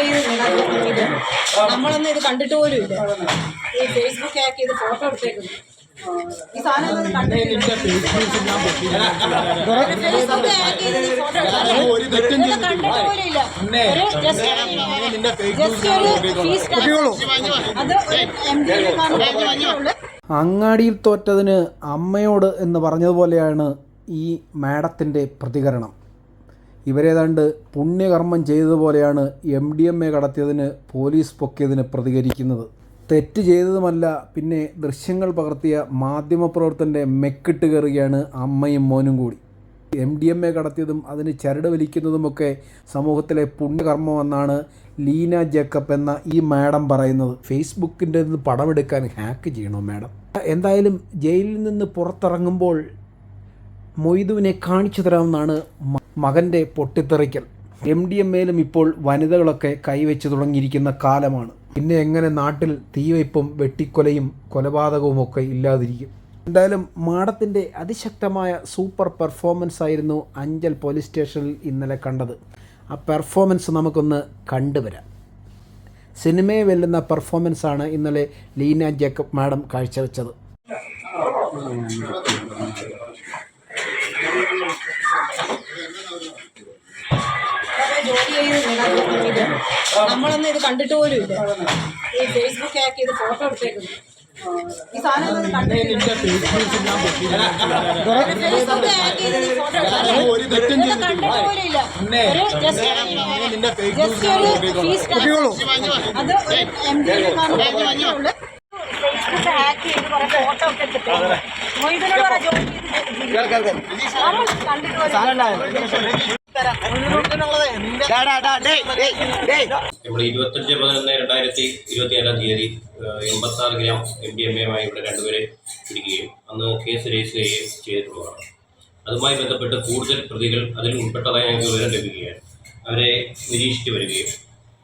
ചെയ്ത് നമ്മളൊന്നും ഇത് കണ്ടിട്ട് പോലും ഇല്ല. ഈ ഫേസ്ബുക്ക് ഹാക്ക് ചെയ്ത് ഫോട്ടോ എടുത്തേക്കുന്നു. ഈ സാധനം കണ്ടിട്ട് പോലും ഇല്ല. അങ്ങാടിയിൽ തോറ്റതിന് അമ്മയോട് എന്ന് പറഞ്ഞതുപോലെയാണ് ഈ മാഡത്തിൻ്റെ പ്രതികരണം. ഇവരേതാണ്ട് പുണ്യകർമ്മം ചെയ്തതുപോലെയാണ് MDMA കടത്തിയതിന് പോലീസ് പൊക്കിയതിന് പ്രതികരിക്കുന്നത്. തെറ്റ് ചെയ്തതുമല്ല, പിന്നെ ദൃശ്യങ്ങൾ പകർത്തിയ മാധ്യമപ്രവർത്തകൻ്റെ മെക്കിട്ട് കയറുകയാണ് അമ്മയും മോനും കൂടി. MDMA കടത്തിയതും അതിന് ചരട് വലിക്കുന്നതുമൊക്കെ സമൂഹത്തിലെ പുണ്യകർമ്മമെന്നാണ് ലീന ജേക്കബ് എന്ന ഈ മാഡം പറയുന്നത്. ഫേസ്ബുക്കിൻ്റെ പടമെടുക്കാൻ ഹാക്ക് ചെയ്യണോ മാഡം? എന്തായാലും ജയിലിൽ നിന്ന് പുറത്തിറങ്ങുമ്പോൾ മൊയ്തുവിനെ കാണിച്ചു തരാമെന്നാണ് മകൻ്റെ പൊട്ടിത്തെറിക്കൽ. MDMAയിലും ഇപ്പോൾ വനിതകളൊക്കെ കൈവച്ച് തുടങ്ങിയിരിക്കുന്ന കാലമാണ്. പിന്നെ എങ്ങനെ നാട്ടിൽ തീവയ്പ്പും വെട്ടിക്കൊലയും കൊലപാതകവും ഒക്കെ ഇല്ലാതിരിക്കും? എന്തായാലും മാഡത്തിൻ്റെ അതിശക്തമായ സൂപ്പർ പെർഫോമൻസ് ആയിരുന്നു അഞ്ചൽ പോലീസ് സ്റ്റേഷനിൽ ഇന്നലെ കണ്ടത്. ആ പെർഫോമൻസ് നമുക്കൊന്ന് കണ്ടുവരാം. സിനിമയെ വെല്ലുന്ന പെർഫോമൻസാണ് ഇന്നലെ ലീന ജേക്കബ് മാഡം കാഴ്ചവെച്ചത്. ജോലി ചെയ്ത് നമ്മളൊന്നും ഇത് കണ്ടിട്ട് പോലും ഇല്ല. ഈ ഫേസ്ബുക്ക് ഹാക്ക് ചെയ്ത് ഫോട്ടോ എടുത്തേക്കുന്നു. ഈ സാധനം കണ്ടിട്ട് പോലും ഇല്ല. അത് ഫേസ്ബുക്ക് ഹാക്ക് ചെയ്ത് കുറെ ഫോട്ടോ ഒക്കെ എടുത്തിട്ട് മൊയ്തിനോട് പറ ജോലി നമ്മൾ 25/11/2024 86 ഗ്രാം MDMA ഇവിടെ രണ്ടുപേരെ പിടിക്കുകയും അന്ന് കേസ് രജിസ്റ്റർ ചെയ്യുകയും ചെയ്തിട്ടുള്ളതാണ്. അതുമായി ബന്ധപ്പെട്ട് കൂടുതൽ പ്രതികൾ അതിൽ ഉൾപ്പെട്ടതായി ഞങ്ങൾക്ക് വിവരം ലഭിക്കുകയാണ്. അവരെ നിരീക്ഷിച്ചു വരികയും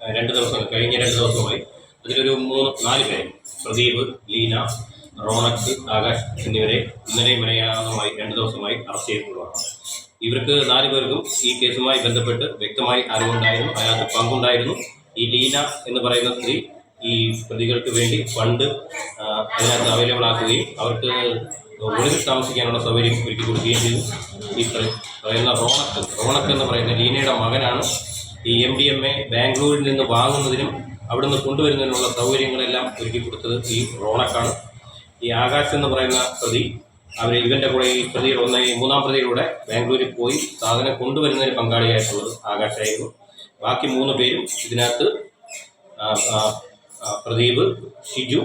കഴിഞ്ഞ 2 ദിവസമായി അതിലൊരു 4 പേര് പ്രദീപ്, ലീന, റോണക്ക്, ആകാശ് എന്നിവരെ ഇന്നലെയും മലയാളമായി 2 ദിവസമായി അറസ്റ്റ് ചെയ്തിട്ടുള്ളതാണ്. ഇവർക്ക് 4 പേർക്കും ഈ കേസുമായി ബന്ധപ്പെട്ട് വ്യക്തമായി അറിവുണ്ടായിരുന്നു, അതിനകത്ത് പങ്കുണ്ടായിരുന്നു. ഈ ലീന എന്ന് പറയുന്ന സ്ത്രീ ഈ പ്രതികൾക്ക് വേണ്ടി ഫണ്ട് അതിനകത്ത് അവൈലബിൾ ആക്കുകയും അവർക്ക് ഒളിവിൽ താമസിക്കാനുള്ള സൗകര്യം ഒരുക്കി കൊടുക്കുകയും ചെയ്തു. ഈ പറയുന്ന റോണക്ക് എന്ന് പറയുന്ന ലീനയുടെ മകനാണ് ഈ MDMA ബാംഗ്ലൂരിൽ നിന്ന് വാങ്ങുന്നതിനും അവിടുന്ന് കൊണ്ടുവരുന്നതിനുള്ള സൗകര്യങ്ങളെല്ലാം ഒരുക്കി കൊടുത്തത് ഈ റോണക്കാണ്. ഈ ആകാശ് എന്ന് പറയുന്ന പ്രതി ഇവൻ്റെ കൂടെ ഈ പ്രതിയുടെ മൂന്നാം പ്രതിയിലൂടെ ബാംഗ്ലൂരിൽ പോയി സാധനം കൊണ്ടുവരുന്നതിന് പങ്കാളിയായിട്ടുള്ളത് ആകാശായിരുന്നു. ബാക്കി 3 പേരും ഇതിനകത്ത് പ്രദീപ്, ഷിജു,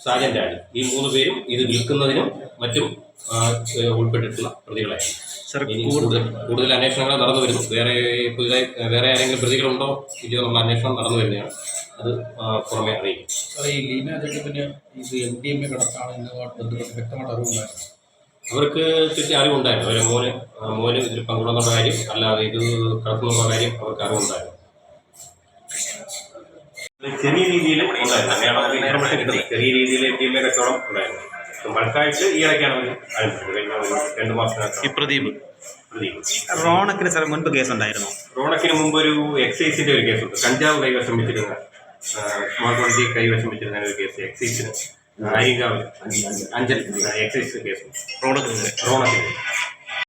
സാജൻ രാജ്, ഈ 3 പേരും ഇത് വിൽക്കുന്നതിനും മറ്റും ഉൾപ്പെട്ടിട്ടുള്ള പ്രതികളായിരുന്നു. കൂടുതൽ അന്വേഷണങ്ങൾ നടന്നു വരുന്നു. വേറെ ആരെങ്കിലും പ്രതികളുണ്ടോ ഇല്ലയോ എന്നുള്ള അന്വേഷണം നടന്നു വരുന്നതാണ്. അത് പുറമെ അറിയിക്കും. ഈ ലീന ജേക്കബിന് ഇത് MDMA കടത്താണ് ഇതുമായിട്ട് ബന്ധപ്പെട്ട് വ്യക്തമായിട്ട് അറിവുണ്ടായിരുന്നു. അവർക്ക് ചുറ്റി അറിവുണ്ടായിരുന്നു. അവരെ മോന് ഇതിൽ പങ്കുണ്ടെന്നുള്ള കാര്യം, അല്ലാതെ ഇത് കടത്തുന്നുള്ള കാര്യം അവർക്ക് അറിവുണ്ടായിരുന്നു. ചെറിയ രീതിയിൽ ഉണ്ടായിരുന്നു. ചെറിയ രീതിയിൽ MDMA കച്ചവടം ഉണ്ടായിരുന്നു. ബൾക്കായിട്ട് ഈ ഇടയ്ക്കാണ് അവർ ആരംഭിച്ചത്. 2 മാസത്തിനകത്ത്. ഈ പ്രദീപ് റോണക്കിന് മുൻപ് കേസുണ്ടായിരുന്നു. റോണക്കിന് മുമ്പ് ഒരു എക്സൈസിന്റെ ഒരു കേസുണ്ട്. കഞ്ചാവ് കൈവശം വെച്ചിരുന്ന സ്മോൾ ക്വാണ്ടിറ്റി കൈവശം വെച്ചിരുന്ന ഒരു കേസ് എക്സൈസിന് അരിങ്കാവ് അഞ്ചൽ എക്സൈസ് കേസ് റോണക്കിന്